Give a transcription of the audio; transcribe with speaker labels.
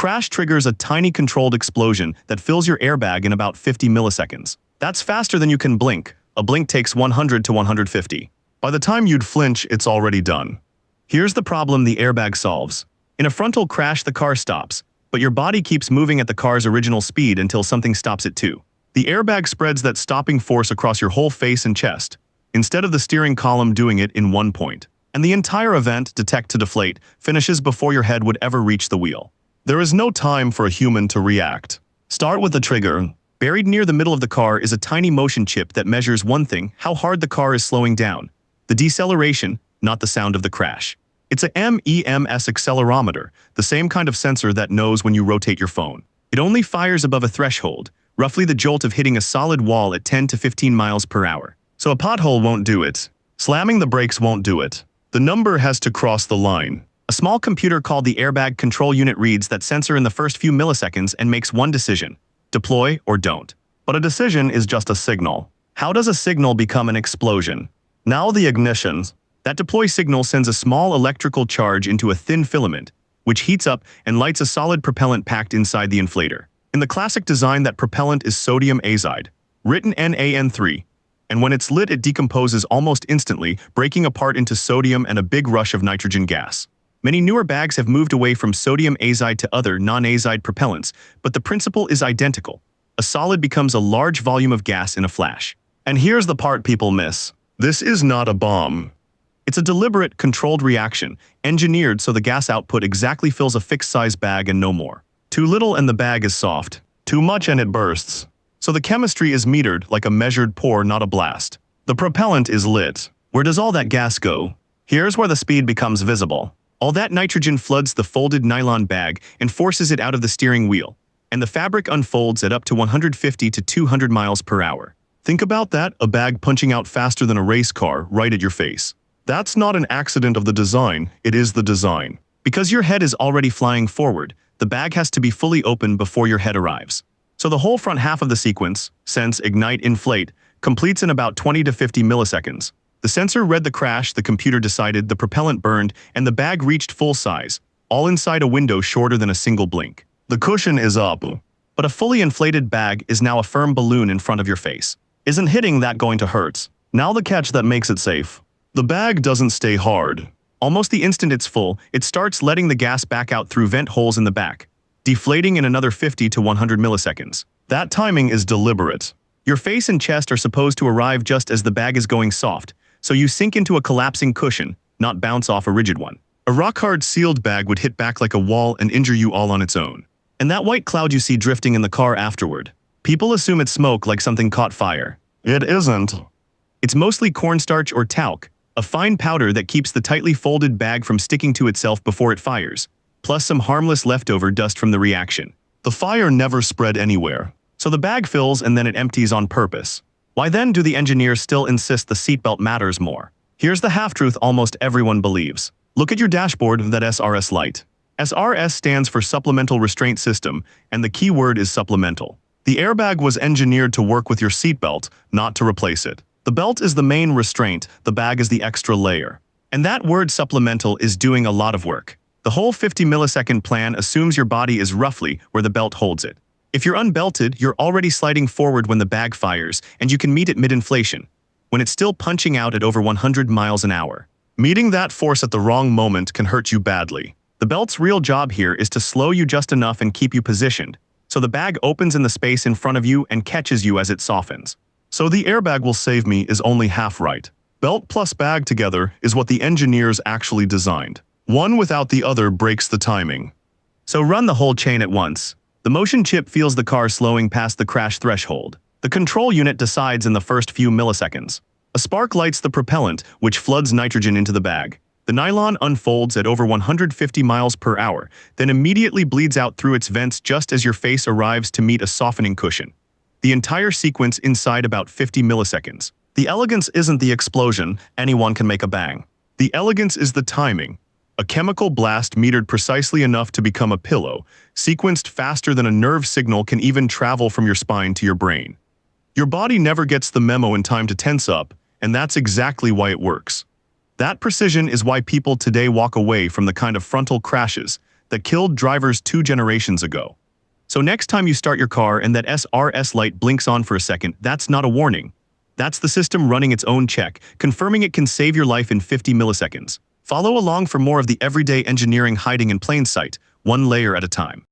Speaker 1: crash triggers a tiny controlled explosion that fills your airbag in about 50 milliseconds. That's faster than you can blink. A blink takes 100 to 150. By the time you'd flinch, it's already done. Here's the problem the airbag solves. In a frontal crash, the car stops, but your body keeps moving at the car's original speed until something stops it too. The airbag spreads that stopping force across your whole face and chest, instead of the steering column doing it in one point. And the entire event, detect to deflate, finishes before your head would ever reach the wheel. There is no time for a human to react. Start with the trigger. Buried near the middle of the car is a tiny motion chip that measures one thing: how hard the car is slowing down. The deceleration, not the sound of the crash. It's a MEMS accelerometer, the same kind of sensor that knows when you rotate your phone. It only fires above a threshold, roughly the jolt of hitting a solid wall at 10 to 15 miles per hour. So a pothole won't do it. Slamming the brakes won't do it. The number has to cross the line. A small computer called the Airbag Control Unit reads that sensor in the first few milliseconds and makes one decision: deploy or don't. But a decision is just a signal. How does a signal become an explosion? Now the ignition. That deploy signal sends a small electrical charge into a thin filament, which heats up and lights a solid propellant packed inside the inflator. In the classic design, that propellant is sodium azide, written NaN3, and when it's lit it decomposes almost instantly, breaking apart into sodium and a big rush of nitrogen gas. Many newer bags have moved away from sodium azide to other non-azide propellants, but the principle is identical. A solid becomes a large volume of gas in a flash. And here's the part people miss. This is not a bomb. It's a deliberate, controlled reaction, engineered so the gas output exactly fills a fixed-size bag and no more. Too little and the bag is soft. Too much and it bursts. So the chemistry is metered like a measured pour, not a blast. The propellant is lit. Where does all that gas go? Here's where the speed becomes visible. All that nitrogen floods the folded nylon bag and forces it out of the steering wheel, and the fabric unfolds at up to 150 to 200 miles per hour. Think about that, a bag punching out faster than a race car right at your face. That's not an accident of the design, it is the design. Because your head is already flying forward, the bag has to be fully open before your head arrives. So the whole front half of the sequence, sense, ignite, inflate, completes in about 20 to 50 milliseconds. The sensor read the crash, the computer decided, the propellant burned, and the bag reached full size, all inside a window shorter than a single blink. The cushion is up. But a fully inflated bag is now a firm balloon in front of your face. Isn't hitting that going to hurt? Now the catch that makes it safe. The bag doesn't stay hard. Almost the instant it's full, it starts letting the gas back out through vent holes in the back, deflating in another 50 to 100 milliseconds. That timing is deliberate. Your face and chest are supposed to arrive just as the bag is going soft, so you sink into a collapsing cushion, not bounce off a rigid one. A rock-hard sealed bag would hit back like a wall and injure you all on its own. And that white cloud you see drifting in the car afterward, people assume it's smoke, like something caught fire. It isn't. It's mostly cornstarch or talc, a fine powder that keeps the tightly folded bag from sticking to itself before it fires, plus some harmless leftover dust from the reaction. The fire never spread anywhere, so the bag fills and then it empties on purpose. Why then do the engineers still insist the seatbelt matters more? Here's the half-truth almost everyone believes. Look at your dashboard, that SRS light. SRS stands for Supplemental Restraint System, and the key word is supplemental. The airbag was engineered to work with your seatbelt, not to replace it. The belt is the main restraint, the bag is the extra layer. And that word supplemental is doing a lot of work. The whole 50 millisecond plan assumes your body is roughly where the belt holds it. If you're unbelted, you're already sliding forward when the bag fires, and you can meet it mid-inflation, when it's still punching out at over 100 miles an hour. Meeting that force at the wrong moment can hurt you badly. The belt's real job here is to slow you just enough and keep you positioned, so the bag opens in the space in front of you and catches you as it softens. So the airbag will save me is only half right. Belt plus bag together is what the engineers actually designed. One without the other breaks the timing. So run the whole chain at once. The motion chip feels the car slowing past the crash threshold. The control unit decides in the first few milliseconds. A spark lights the propellant, which floods nitrogen into the bag. The nylon unfolds at over 150 miles per hour, then immediately bleeds out through its vents just as your face arrives to meet a softening cushion. The entire sequence inside about 50 milliseconds. The elegance isn't the explosion, anyone can make a bang. The elegance is the timing. A chemical blast metered precisely enough to become a pillow, sequenced faster than a nerve signal can even travel from your spine to your brain. Your body never gets the memo in time to tense up, and that's exactly why it works. That precision is why people today walk away from the kind of frontal crashes that killed drivers 2 generations ago. So next time you start your car and that SRS light blinks on for a second, that's not a warning. That's the system running its own check, confirming it can save your life in 50 milliseconds. Follow along for more of the everyday engineering hiding in plain sight, one layer at a time.